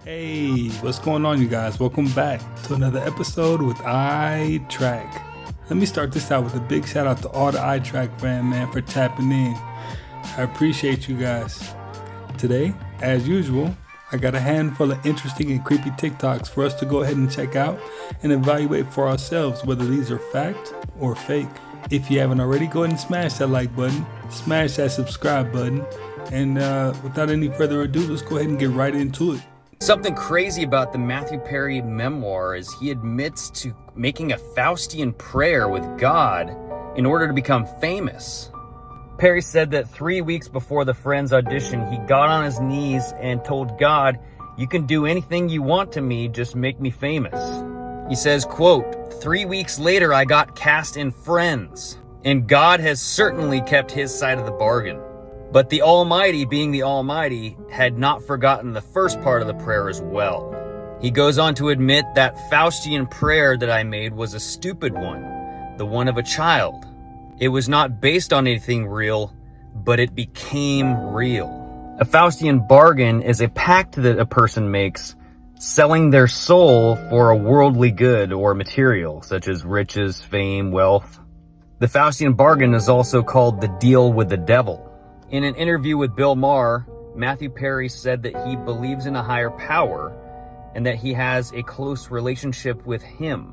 Hey, what's going on, you guys? Welcome back to another episode with iTrack. Let me start this out with a big shout out to all the iTrack fan, for tapping in. I appreciate you guys. Today, as usual, I got a handful of interesting and creepy TikToks for us to go ahead and check out and evaluate for ourselves whether these are fact or fake. If you haven't already, go ahead and smash that like button, smash that subscribe button, and without any further ado, let's go ahead and get right into it. Something crazy about the Matthew Perry memoir is he admits to making a Faustian prayer with God in order to become famous. Perry said that 3 weeks before the Friends audition, he got on his knees and told God, "You can do anything you want to me, just make me famous." He says, quote, "3 weeks later, I got cast in Friends, and God has certainly kept his side of the bargain. But the Almighty, being the Almighty, had not forgotten the first part of the prayer as well." He goes on to admit that Faustian prayer that I made was a stupid one, the one of a child. It was not based on anything real, but it became real. A Faustian bargain is a pact that a person makes, selling their soul for a worldly good or material, such as riches, fame, wealth. The Faustian bargain is also called the deal with the devil. In an interview with Bill Maher, Matthew Perry said that he believes in a higher power and that he has a close relationship with him.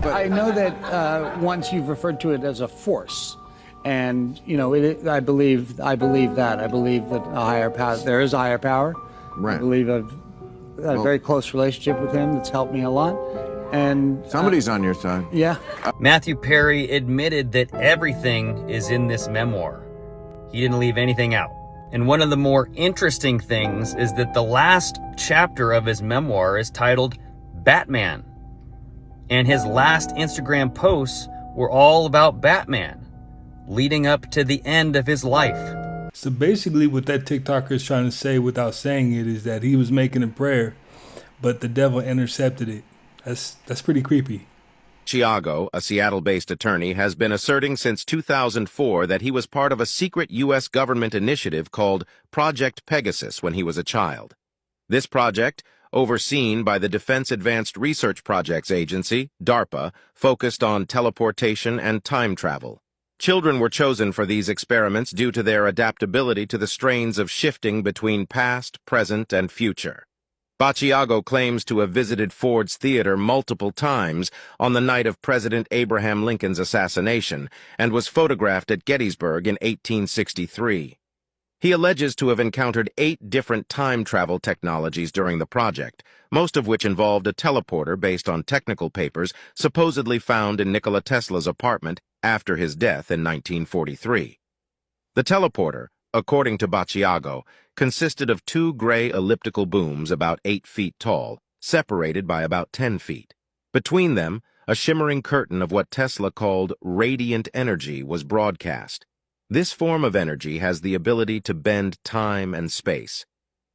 I know that once you've referred to it as a force, and I believe that. I believe that a higher power. There is a higher power. Right. I believe I've had a very close relationship with him that's helped me a lot. And somebody's on your side. Yeah. Matthew Perry admitted that everything is in this memoir. He didn't leave anything out. And one of the more interesting things is that the last chapter of his memoir is titled Batman. And his last Instagram posts were all about Batman, leading up to the end of his life. So basically what that TikToker is trying to say without saying it is that he was making a prayer, but the devil intercepted it. That's pretty creepy. Chiago, a Seattle-based attorney, has been asserting since 2004 that he was part of a secret U.S. government initiative called Project Pegasus when he was a child. This project, overseen by the Defense Advanced Research Projects Agency, DARPA, focused on teleportation and time travel. Children were chosen for these experiments due to their adaptability to the strains of shifting between past, present, and future. Bachiago claims to have visited Ford's Theater multiple times on the night of President Abraham Lincoln's assassination and was photographed at Gettysburg in 1863. He alleges to have encountered 8 different time travel technologies during the project, most of which involved a teleporter based on technical papers supposedly found in Nikola Tesla's apartment after his death in 1943. The teleporter, according to Bachiago, consisted of 2 gray elliptical booms about 8 feet tall, separated by about 10 feet. Between them, a shimmering curtain of what Tesla called radiant energy was broadcast. This form of energy has the ability to bend time and space.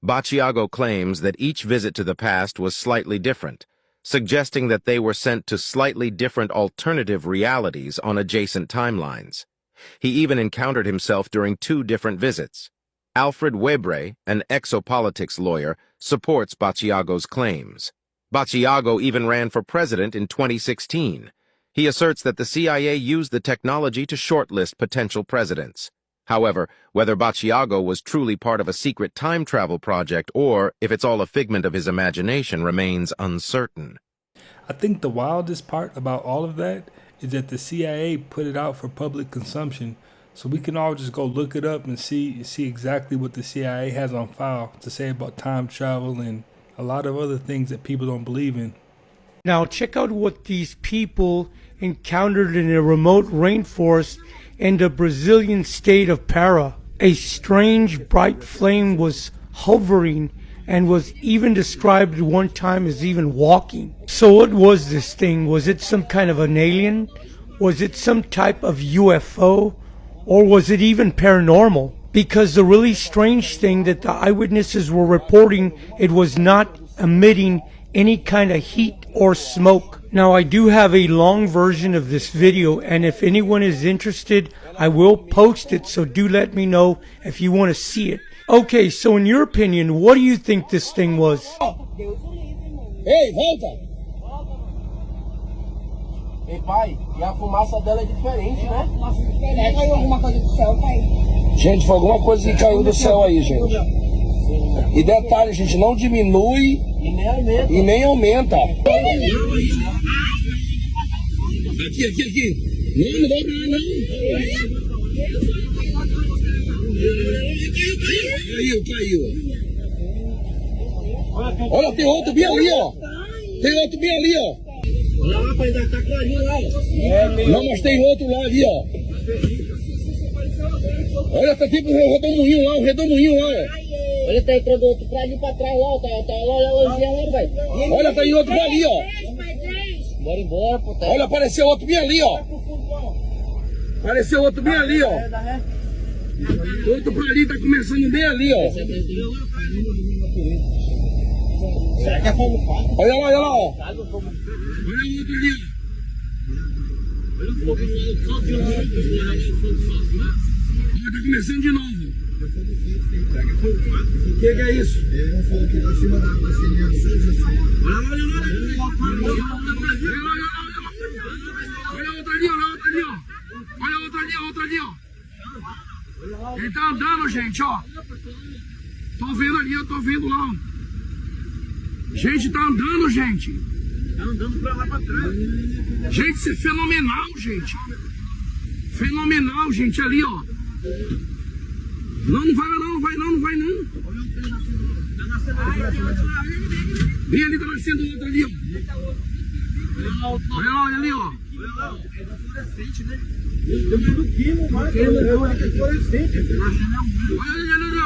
Bachiago claims that each visit to the past was slightly different, suggesting that they were sent to slightly different alternative realities on adjacent timelines. He even encountered himself during 2 different visits. Alfred Webre, an exopolitics lawyer, supports Bachiago's claims. Bachiago even ran for president in 2016. He asserts that the CIA used the technology to shortlist potential presidents. However, whether Bachiago was truly part of a secret time travel project or if it's all a figment of his imagination remains uncertain. I think the wildest part about all of that is that the CIA put it out for public consumption, so we can all just go look it up and see exactly what the CIA has on file to say about time travel and a lot of other things that people don't believe in. Now check out what these people encountered in a remote rainforest in the Brazilian state of Para. A strange bright flame was hovering and was even described one time as even walking. So what was this thing? Was it some kind of an alien? Was it some type of UFO? Or was it even paranormal? Because the really strange thing that the eyewitnesses were reporting, it was not emitting any kind of heat or smoke. Now I do have a long version of this video, and if anyone is interested, I will post it, so do let me know if you want to see it. Okay, so in your opinion, what do you think this thing was? Ei, volta! Ei, pai, e a fumaça dela é diferente, né? Caiu alguma coisa do céu, pai? Gente, foi alguma coisa que caiu do céu aí, gente. E detalhe, gente, não diminui e nem aumenta. Aqui. Não vai pra lá, não. Caiu. Olha, tem outro bem ali, ó. Olha lá, pai, tá clarinho lá, ó. Não, mas tem outro lá ali, ó. Olha, tá tipo o redemoinho lá, ó. Olha, tá entrando outro pra ali pra trás, lá, tá lá, vai. Olha, tem outro pra ali, ó. Bora embora, pô. Tá. Olha, apareceu outro bem ali, ó. Outro pra ali, tá começando bem ali, ó. Será que é fogo fácil? Olha lá, ó. Olha o outro ali, ó. Olha o fogo fácil. Olha, tá começando de novo. O que é isso? É um fogo que tá acima da semente. Olha outro ali, ó. Olha outro ali, ó. Ele tá andando, gente, ó. Tô vendo ali, eu tô vendo lá, ó. Gente, tá andando, gente. Tá andando pra lá pra trás. Gente, isso é fenomenal, gente. Fenomenal, gente, ali, ó. Não vai não. Vem ali, tá nascendo outro ali, ó. Olha ali, ó. É fluorescente, né? Eu vi no quimo, mas é fluorescente. Olha ali, ó.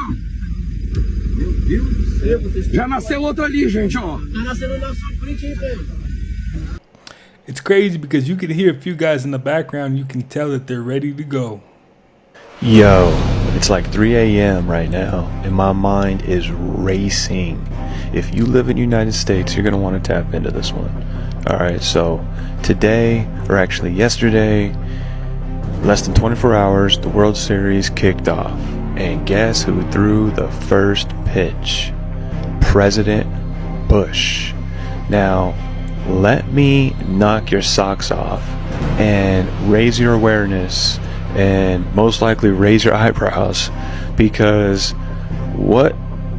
Meu Deus do céu, já nasceu outro ali, gente, ó. Tá nascendo na sua frente aí, velho. It's crazy because you can hear a few guys in the background. You can tell that they're ready to go. Yo, it's like 3 a.m. right now, and my mind is racing. If you live in the United States, you're going to want to tap into this one. Alright, so today, or actually yesterday, less than 24 hours, the World Series kicked off. And guess who threw the first pitch? President Bush. Now, let me knock your socks off and raise your awareness and most likely raise your eyebrows, because what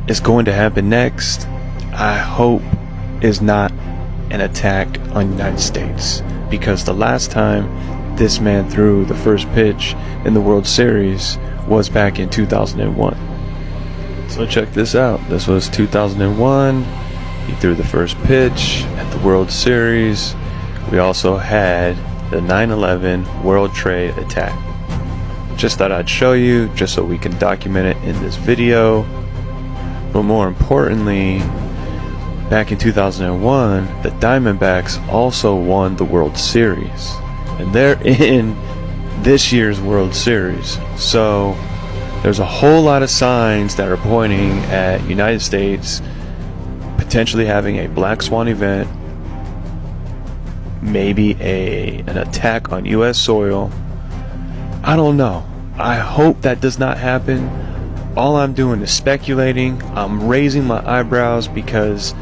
is going to happen next, I hope, is not an attack on the United States, because the last time this man threw the first pitch in the World Series was back in 2001. So check this out. This was 2001. He threw the first pitch at the World Series. We also had the 9/11 World Trade attack. Just thought I'd show you, just so we can document it in this video. But more importantly, back in 2001, the Diamondbacks also won the World Series. And they're in this year's World Series. So there's a whole lot of signs that are pointing at United States potentially having a black swan event, maybe an attack on US soil. I don't know. I hope that does not happen. All I'm doing is speculating. I'm raising my eyebrows because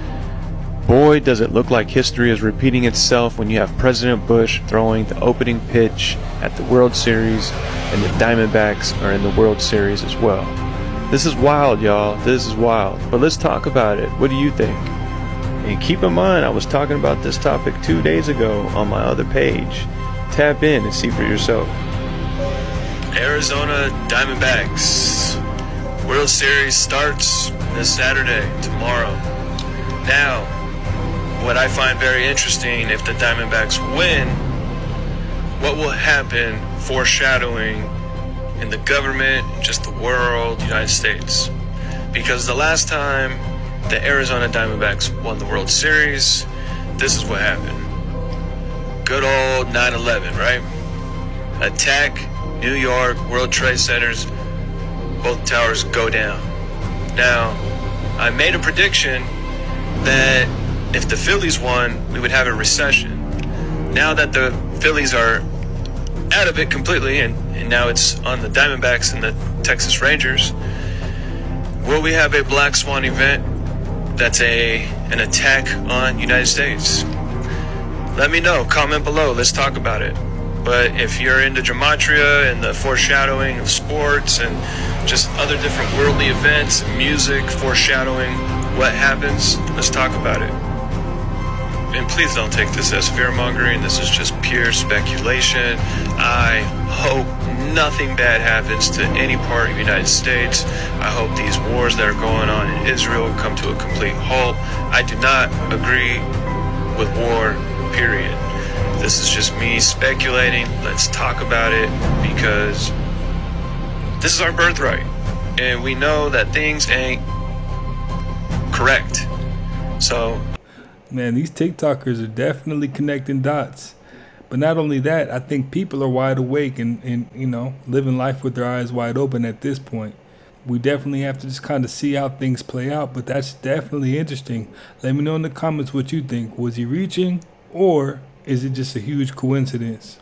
boy, does it look like history is repeating itself when you have President Bush throwing the opening pitch at the World Series and the Diamondbacks are in the World Series as well. This is wild, y'all. This is wild. But let's talk about it. What do you think? And keep in mind, I was talking about this topic 2 days ago on my other page. Tap in and see for yourself. Arizona Diamondbacks. World Series starts this Saturday, tomorrow. Now, what I find very interesting, if the Diamondbacks win, what will happen, foreshadowing in the government, just the world, United States. Because the last time the Arizona Diamondbacks won the World Series, this is what happened. Good old 9/11, right? Attack, New York, World Trade Centers, both towers go down. Now, I made a prediction that if the Phillies won, we would have a recession. Now that the Phillies are out of it completely, and now it's on the Diamondbacks and the Texas Rangers, will we have a black swan event? that's an attack on United States? Let me know, comment below, let's talk about it. But if you're into gematria and the foreshadowing of sports and just other different worldly events, music foreshadowing what happens, let's talk about it. And please don't take this as fear-mongering. This is just pure speculation. I hope nothing bad happens to any part of the United States. I hope these wars that are going on in Israel come to a complete halt. I do not agree with war, period. This is just me speculating. Let's talk about it because this is our birthright. And we know that things ain't correct. So, Man, these TikTokers are definitely connecting dots. But not only that, I think people are wide awake and you know, living life with their eyes wide open at this point. We definitely have to just kind of see how things play out, but that's definitely interesting. Let me know in the comments what you think. Was he reaching, or is it just a huge coincidence?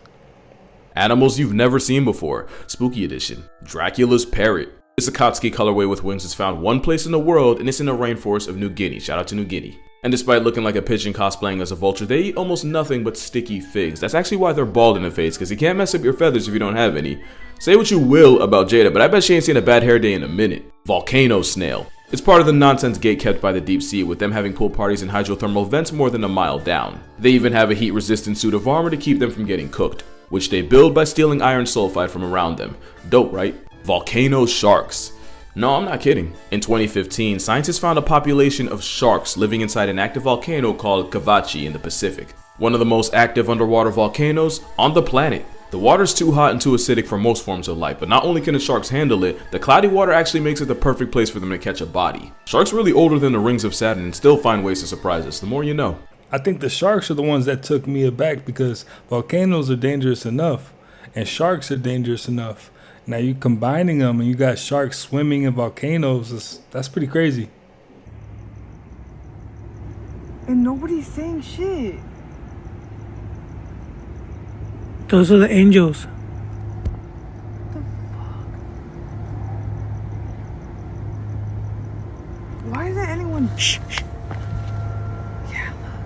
Animals you've never seen before. Spooky edition. Dracula's parrot. This Akatsuki colorway with wings is found one place in the world, and it's in the rainforest of New Guinea. Shout out to New Guinea. And despite looking like a pigeon cosplaying as a vulture, they eat almost nothing but sticky figs. That's actually why they're bald in the face, because you can't mess up your feathers if you don't have any. Say what you will about Jada, but I bet she ain't seen a bad hair day in a minute. Volcano snail. It's part of the nonsense gate kept by the deep sea, with them having pool parties in hydrothermal vents more than a mile down. They even have a heat-resistant suit of armor to keep them from getting cooked, which they build by stealing iron sulfide from around them. Dope, right? Volcano sharks. No, I'm not kidding. In 2015, scientists found a population of sharks living inside an active volcano called Cavachi in the Pacific. One of the most active underwater volcanoes on the planet. The water's too hot and too acidic for most forms of life, but not only can the sharks handle it, the cloudy water actually makes it the perfect place for them to catch a body. Sharks are really older than the rings of Saturn and still find ways to surprise us. The more you know. I think the sharks are the ones that took me aback because volcanoes are dangerous enough and sharks are dangerous enough. Now you combining them and you got sharks swimming in volcanoes, that's pretty crazy. And nobody's saying shit. Those are the angels. What the fuck? Why isn't anyone... Shh. Yeah, look.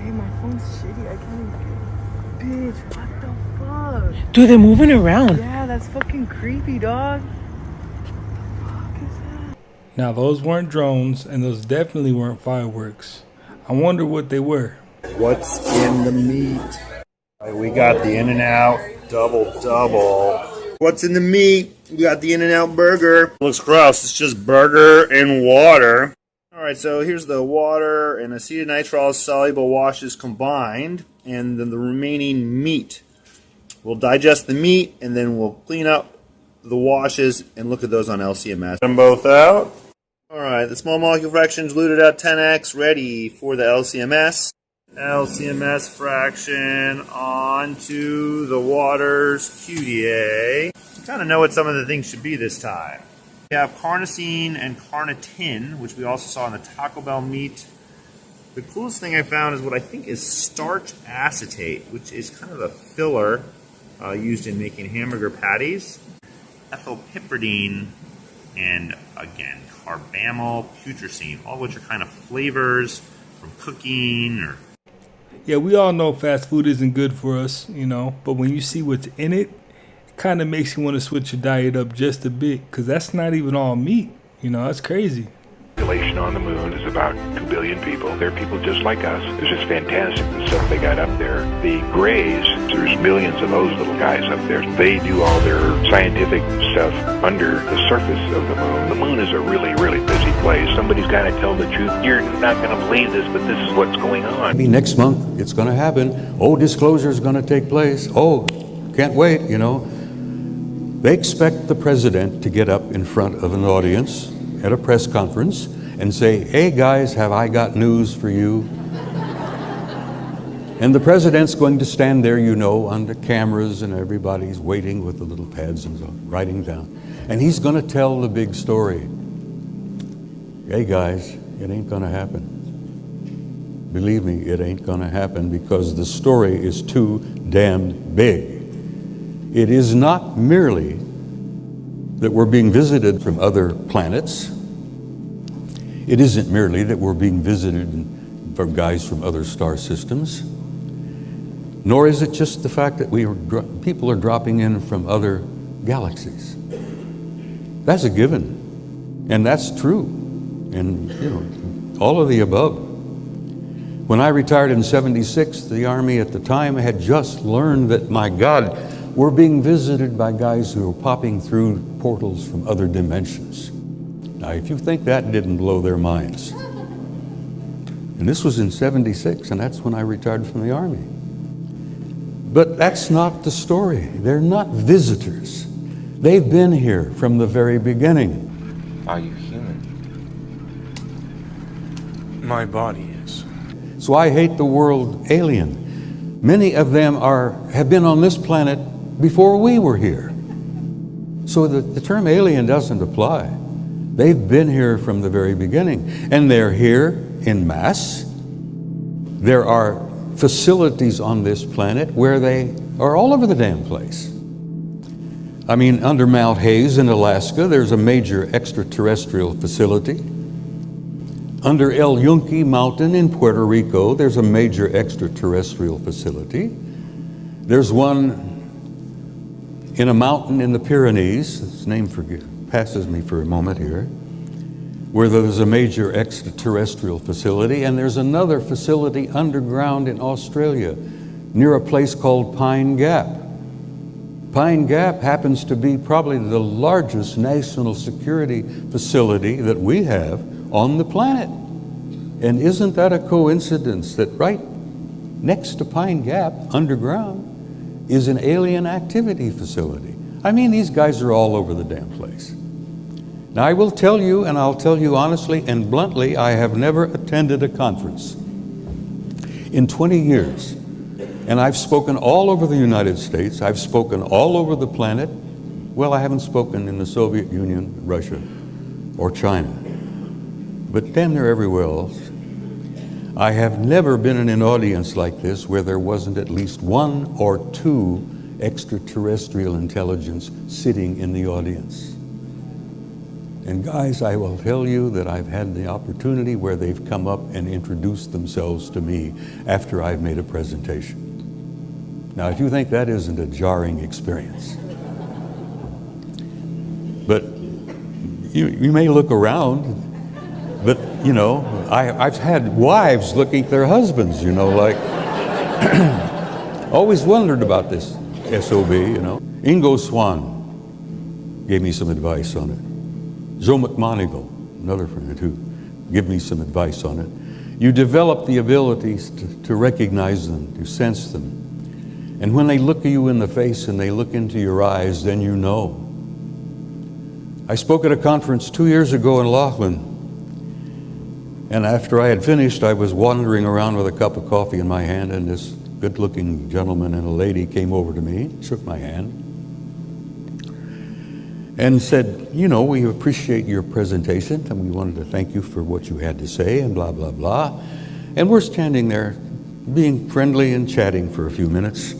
Hey, my phone's shitty. I can't even... Bitch, what the fuck? Dude, they're moving around. Yeah, that's fucking creepy, dog. What the fuck is that? Now those weren't drones and those definitely weren't fireworks. I wonder what they were. What's in the meat? We got the In-N-Out double. What's in the meat? We got the In-N-Out burger. Looks gross. It's just burger and water. Alright, so here's the water and acetonitrile soluble washes combined, and then the remaining meat. We'll digest the meat, and then we'll clean up the washes and look at those on LCMS. Them both out. Alright, the small molecule fractions luted out 10x, ready for the LCMS. LCMS fraction onto the water's QDA. You kind of know what some of the things should be this time. We have carnosine and carnitine, which we also saw in the Taco Bell meat. The coolest thing I found is what I think is starch acetate, which is kind of a filler used in making hamburger patties. Ethylpiperidine and, again, carbamyl putrescine, all of which are kind of flavors from cooking or... Yeah, we all know fast food isn't good for us, you know, but when you see what's in it, it kind of makes you want to switch your diet up just a bit, because that's not even all meat, you know, that's crazy. Population on the moon is about 2 billion people. They're people just like us. It's just fantastic the stuff they got up there. The Greys, there's millions of those little guys up there. They do all their scientific stuff under the surface of the moon. The moon is a really, really busy place. Somebody's got to tell the truth. You're not going to believe this, but this is what's going on. Maybe next month it's going to happen. Oh, disclosure is going to take place. Oh, can't wait, you know. They expect the president to get up in front of an audience at a press conference and say, hey guys, have I got news for you? And the president's going to stand there, you know, under cameras, and everybody's waiting with the little pads and so, writing down. And he's going to tell the big story. Hey guys, it ain't going to happen. Believe me, it ain't going to happen, because the story is too damn big. It is not merely that we're being visited from other planets. It isn't merely that we're being visited from guys from other star systems, nor is it just the fact that people are dropping in from other galaxies. That's a given, and that's true, and all of the above. When I retired in '76, the Army at the time had just learned that, my God, we're being visited by guys who are popping through portals from other dimensions. Now, if you think that didn't blow their minds, and this was in '76, and that's when I retired from the Army. But that's not the story. They're not visitors. They've been here from the very beginning. Are you human? My body is. So I hate the word alien. Many of them have been on this planet before we were here. So the term alien doesn't apply. They've been here from the very beginning, and they're here in mass. There are facilities on this planet where they are all over the damn place. I mean, under Mount Hayes in Alaska, there's a major extraterrestrial facility. Under El Yunque Mountain in Puerto Rico, there's a major extraterrestrial facility. There's one in a mountain in the Pyrenees, its name passes me for a moment here, where there's a major extraterrestrial facility, and there's another facility underground in Australia near a place called Pine Gap. Pine Gap happens to be probably the largest national security facility that we have on the planet. And isn't that a coincidence that right next to Pine Gap, underground, is an alien activity facility? I mean, these guys are all over the damn place. Now, I will tell you, and I'll tell you honestly and bluntly, I have never attended a conference in 20 years. And I've spoken all over the United States. I've spoken all over the planet. Well, I haven't spoken in the Soviet Union, Russia, or China. But damn near everywhere else. I have never been in an audience like this where there wasn't at least one or two extraterrestrial intelligence sitting in the audience. And guys, I will tell you that I've had the opportunity where they've come up and introduced themselves to me after I've made a presentation. Now, if you think that isn't a jarring experience, but you may look around, but I've had wives looking at their husbands, like, always wondered about this SOB, Ingo Swann gave me some advice on it. Joe McMonigal, another friend who gave me some advice on it. You develop the abilities to recognize them, to sense them. And when they look at you in the face and they look into your eyes, then you know. I spoke at a conference 2 years ago in Laughlin. And after I had finished, I was wandering around with a cup of coffee in my hand, and this good-looking gentleman and a lady came over to me, shook my hand, and said, we appreciate your presentation, and we wanted to thank you for what you had to say, and blah, blah, blah. And we're standing there being friendly and chatting for a few minutes.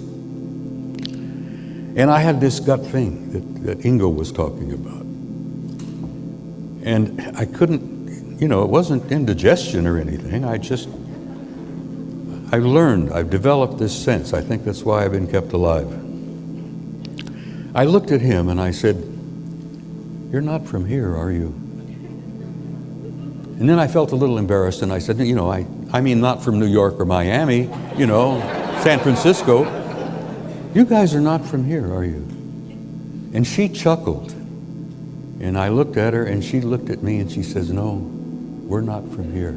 And I had this gut thing that Ingo was talking about. And I couldn't, it wasn't indigestion or anything. I've developed this sense. I think that's why I've been kept alive. I looked at him and I said, "You're not from here, are you?" And then I felt a little embarrassed and I said, I mean not from New York or Miami, San Francisco. "You guys are not from here, are you?" And she chuckled. And I looked at her and she looked at me and she says, "No, we're not from here."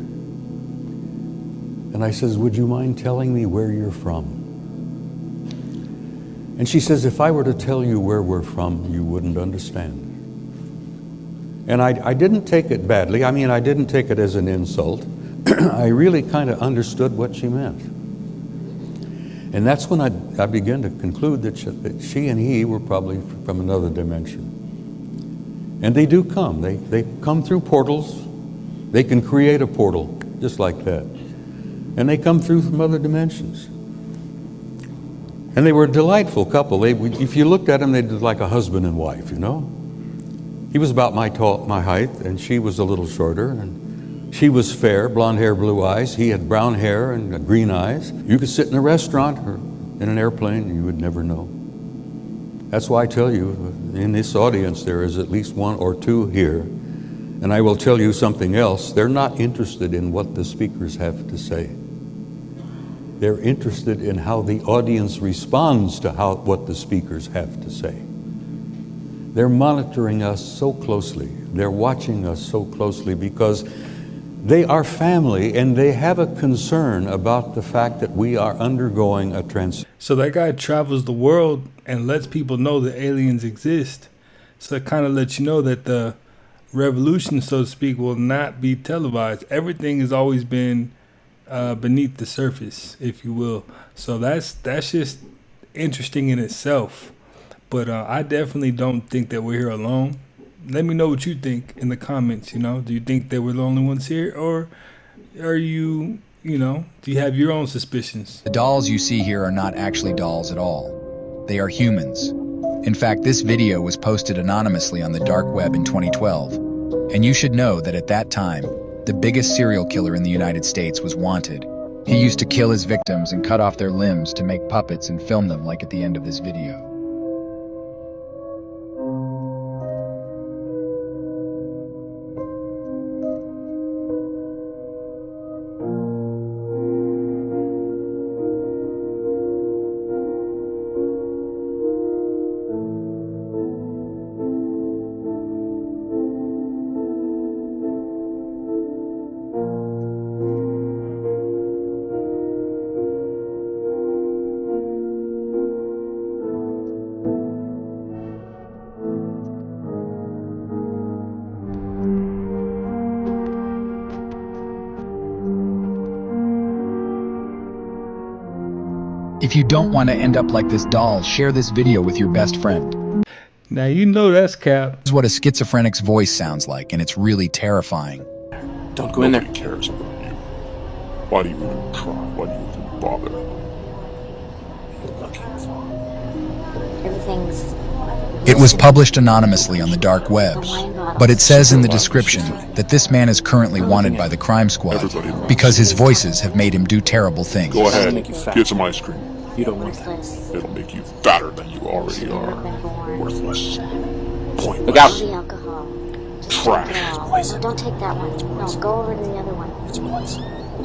And I says, "Would you mind telling me where you're from?" And she says, "If I were to tell you where we're from, you wouldn't understand." And I didn't take it badly. I mean, I didn't take it as an insult. I really kind of understood what she meant. And that's when I began to conclude that she and he were probably from another dimension. And they do come. They come through portals. They can create a portal just like that. And they come through from other dimensions. And they were a delightful couple. If you looked at them, they did like a husband and wife, He was about my height, and she was a little shorter, and she was fair, blonde hair, blue eyes. He had brown hair and green eyes. You could sit in a restaurant or in an airplane and you would never know. That's why I tell you, in this audience there is at least one or two here, and I will tell you something else. They're not interested in what the speakers have to say. They're interested in how the audience responds to what the speakers have to say. They're monitoring us so closely. They're watching us so closely because they are family and they have a concern about the fact that we are undergoing a transition. So that guy travels the world and lets people know that aliens exist. So it kind of lets you know that the revolution, so to speak, will not be televised. Everything has always been beneath the surface, if you will. So that's just interesting in itself. But I definitely don't think that we're here alone. Let me know what you think in the comments, do you think that we're the only ones here? Or are you, do you have your own suspicions? The dolls you see here are not actually dolls at all. They are humans. In fact, this video was posted anonymously on the dark web in 2012. And you should know that at that time, the biggest serial killer in the United States was wanted. He used to kill his victims and cut off their limbs to make puppets and film them like at the end of this video. If you don't want to end up like this doll, share this video with your best friend. Now you know that's cap. This is what a schizophrenic's voice sounds like, and it's really terrifying. Don't go in there. Nobody cares about you. Why do you even try? Why do you even bother? Everything's... It was published anonymously on the dark web, but it says in the description that this man is currently wanted by the crime squad because his voices have made him do terrible things. Go ahead, get some ice cream. You don't want that. It'll make you fatter than you already are. Worthless. Pointless. Look out. The alcohol. Just Trash. drink it all. No, don't take that one. No, go over to the other one.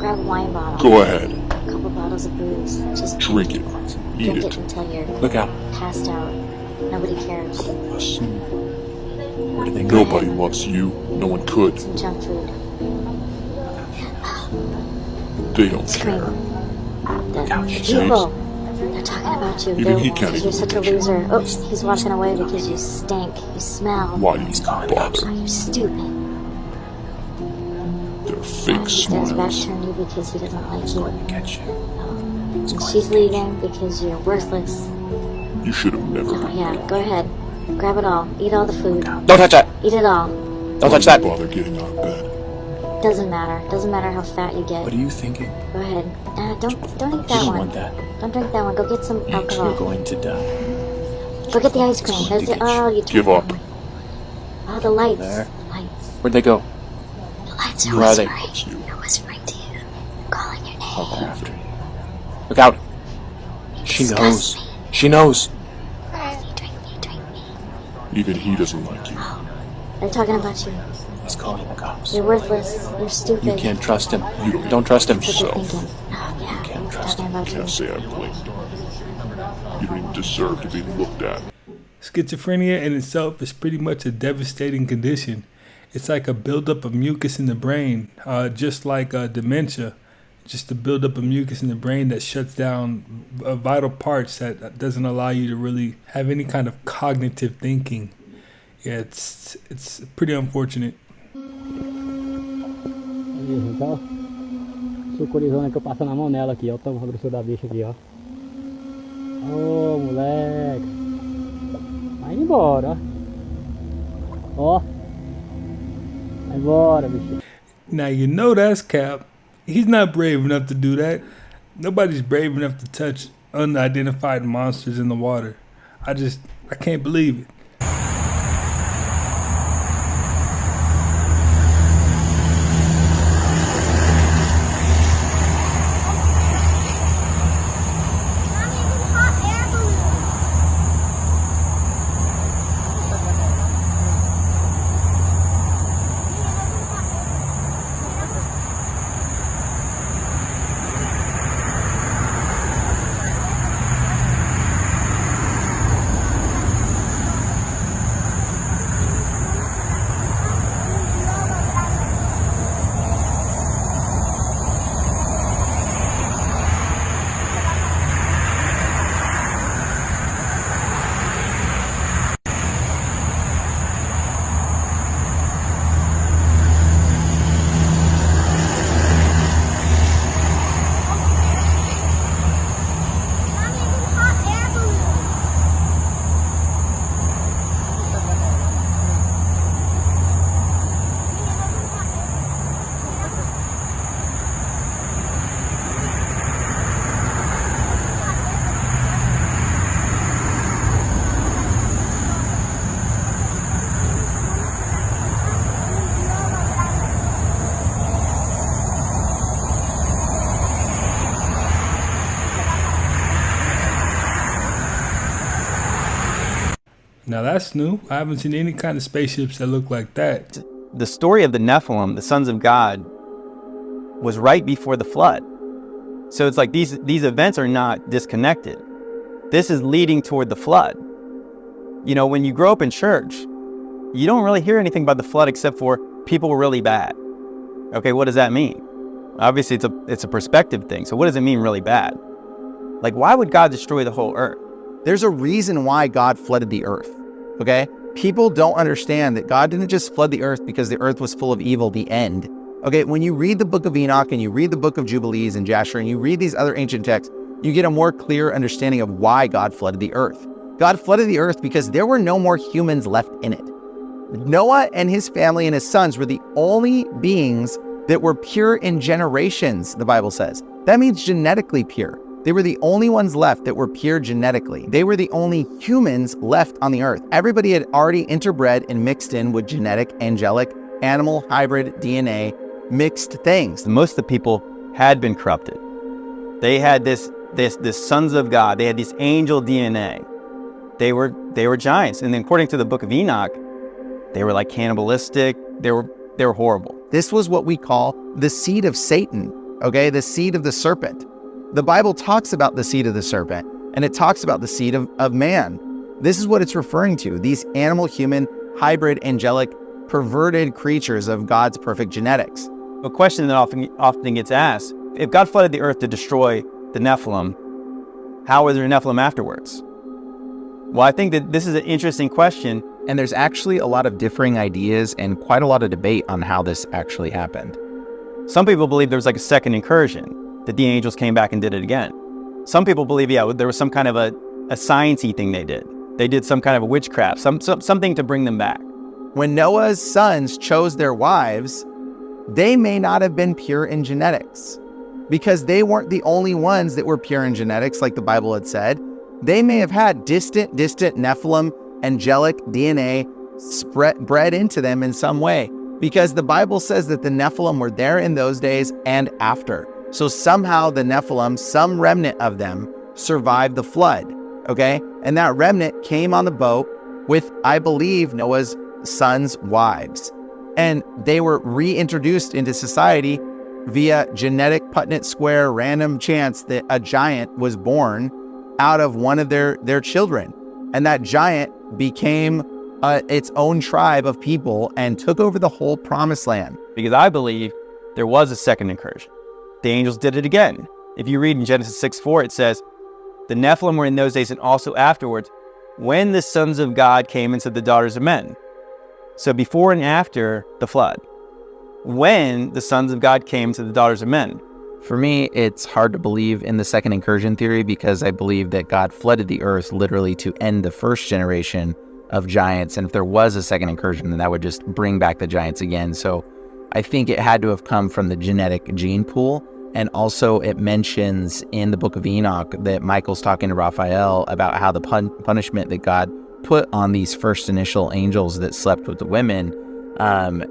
Grab a wine bottle. Go ahead. A couple bottles of booze. Just drink it. Eat drink it. it until you're Look out. passed out. Nobody cares. Pointless. Where do they go? Nobody loves you. No one could. Some junk food. They don't care. The people. They're talking about you. Even he can't You're even such a look at you. loser. Oops, he's walking away because you stink. You smell. Why do you bother? You're stupid. They're fake He stands back smiles. to you because he doesn't like you. Catch you. And she's leaving because you're worthless. You should have never Oh, been yeah, born. go ahead. Grab it all. Eat all the food. Don't touch that. Eat it all. Don't touch that. Bother getting out of bed. Doesn't matter. Doesn't matter how fat you get. What are you thinking? Go ahead. Don't eat You that don't one. want that. Don't drink that one. Go get some You're alcohol. going to die. Go get the ice cream. going There's to the, get oh, you Give turned up. that one. Oh, the lights. There. The lights. Where'd they go? The lights are Who are they? whispering. They're whispering to you. Calling your name. Oh, they're after you. Look out. She knows. She knows. Drink me. Even he doesn't like you. They're talking about you. He's calling the cops. You're worthless. You're stupid. You can't trust him. You Don't trust him. That's what you're yourself. thinking. Oh, yeah. can't They're trust talking about you. Can't say I blamed you. You don't even deserve to be looked at. Schizophrenia in itself is pretty much a devastating condition. It's like a buildup of mucus in the brain, just like dementia. Just a buildup of mucus in the brain that shuts down vital parts that doesn't allow you to really have any kind of cognitive thinking. Yeah, it's pretty unfortunate. Então, sucurizona que eu passo na mão nela aqui, ó. Toma a grossura da bicha aqui, ó. Ô, moleque. Vai embora, ó. Vai embora, bicho. Now you know that's cap. He's not brave enough to do that. Nobody's brave enough to touch unidentified monsters in the water. I can't believe it. Now that's new. I haven't seen any kind of spaceships that look like that. The story of the Nephilim, the sons of God, was right before the flood. So it's like these events are not disconnected. This is leading toward the flood. You know, when you grow up in church, you don't really hear anything about the flood except for people were really bad. Okay, what does that mean? Obviously, it's a perspective thing. So what does it mean really bad? Like, why would God destroy the whole earth? There's a reason why God flooded the earth, okay? People don't understand that God didn't just flood the earth because the earth was full of evil, the end. Okay, when you read the book of Enoch and you read the book of Jubilees and Jasher and you read these other ancient texts, you get a more clear understanding of why God flooded the earth. God flooded the earth because there were no more humans left in it. Noah and his family and his sons were the only beings that were pure in generations, the Bible says. That means genetically pure. They were the only ones left that were pure genetically. They were the only humans left on the earth. Everybody had already interbred and mixed in with genetic, angelic, animal, hybrid, DNA, mixed things. Most of the people had been corrupted. They had this sons of God. They had this angel DNA. They were giants. And according to the book of Enoch, they were like cannibalistic. They were horrible. This was what we call the seed of Satan, okay? The seed of the serpent. The Bible talks about the seed of the serpent, and it talks about the seed of man. This is what it's referring to, these animal, human, hybrid, angelic, perverted creatures of God's perfect genetics. A question that often gets asked, if God flooded the earth to destroy the Nephilim, how were there Nephilim afterwards? Well, I think that this is an interesting question. And there's actually a lot of differing ideas and quite a lot of debate on how this actually happened. Some people believe there was like a second incursion, that the angels came back and did it again. Some people believe, yeah, there was some kind of a sciencey thing they did. They did some kind of a witchcraft, something to bring them back. When Noah's sons chose their wives, they may not have been pure in genetics because they weren't the only ones that were pure in genetics, like the Bible had said. They may have had distant Nephilim, angelic DNA bred into them in some way, because the Bible says that the Nephilim were there in those days and after. So somehow the Nephilim, some remnant of them, survived the flood, okay? And that remnant came on the boat with, I believe, Noah's sons' wives. And they were reintroduced into society via genetic Punnett square random chance that a giant was born out of one of their children. And that giant became its own tribe of people and took over the whole promised land. Because I believe there was a second incursion. The angels did it again. If you read in Genesis 6:4, it says, the Nephilim were in those days and also afterwards, when the sons of God came into the daughters of men. So before and after the flood, when the sons of God came to the daughters of men. For me, it's hard to believe in the second incursion theory because I believe that God flooded the earth literally to end the first generation of giants. And if there was a second incursion, then that would just bring back the giants again. So I think it had to have come from the genetic gene pool. And also it mentions in the book of Enoch that Michael's talking to Raphael about how the punishment that God put on these first initial angels that slept with the women,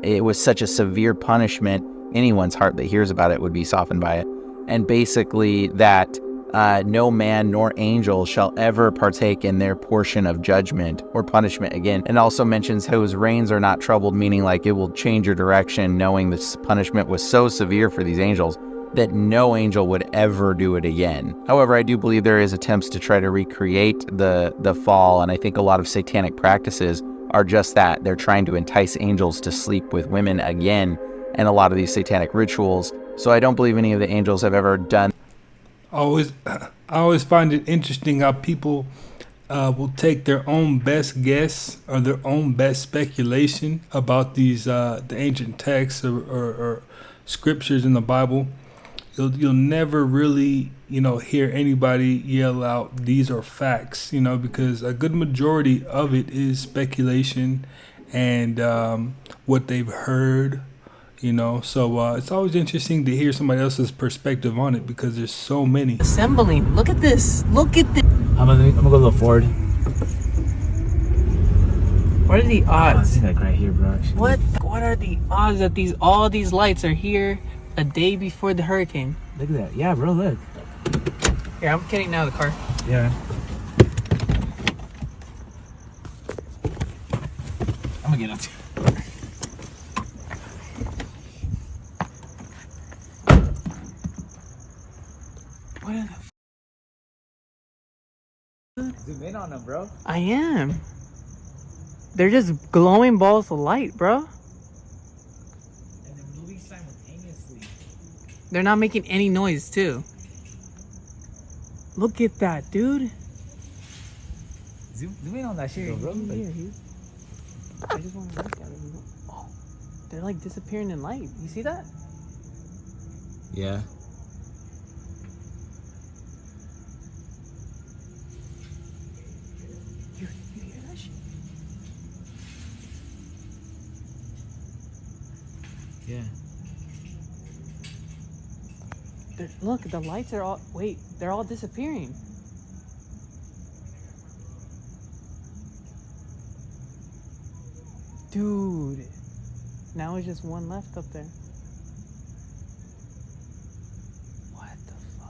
it was such a severe punishment, anyone's heart that hears about it would be softened by it. And basically that no man nor angel shall ever partake in their portion of judgment or punishment again. And also mentions whose reins are not troubled, meaning like it will change your direction, knowing this punishment was so severe for these angels that no angel would ever do it again. However, I do believe there is attempts to try to recreate the fall, and I think a lot of satanic practices are just that. They're trying to entice angels to sleep with women again, and a lot of these satanic rituals. So I don't believe any of the angels have ever done. I always find it interesting how people will take their own best guess or their own best speculation about these the ancient texts or scriptures in the Bible. You'll never really, hear anybody yell out, these are facts, because a good majority of it is speculation and what they've heard, So it's always interesting to hear somebody else's perspective on it because there's so many. Assembling. Look at this. Look at this. I'm gonna go a little forward. What are the odds? I think like right here, bro. Actually. What are the odds that all these lights are here a day before the hurricane? Look at that. Yeah, bro, look. Here, I'm getting out of the car. Yeah. I'm gonna get up to What in the Zoom in on them, bro. I am. They're just glowing balls of light, bro. And they're moving simultaneously. They're not making any noise, too. Look at that, dude. Zoom in on that shit, bro. I just want to look at it. Oh, they're like disappearing in light. You see that? Yeah. You hear that shit? Yeah. Look, the lights are all. Wait, they're all disappearing. Dude, now it's just one left up there. What the fuck?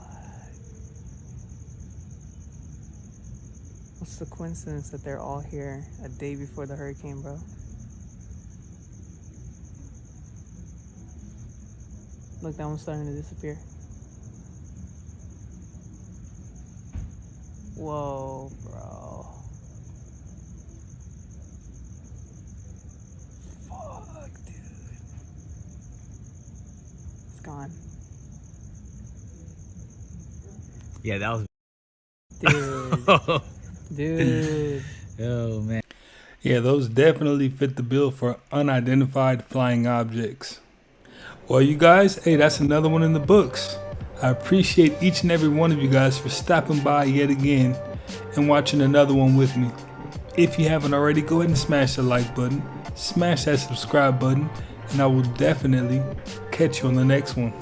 What's the coincidence that they're all here a day before the hurricane, bro? Look, that one's starting to disappear. Whoa, bro. Fuck, dude. It's gone. Yeah, that was. Dude. Dude. Oh, man. Yeah, those definitely fit the bill for unidentified flying objects. Well, you guys, hey, that's another one in the books. I appreciate each and every one of you guys for stopping by yet again and watching another one with me. If you haven't already, go ahead and smash the like button, smash that subscribe button, and I will definitely catch you on the next one.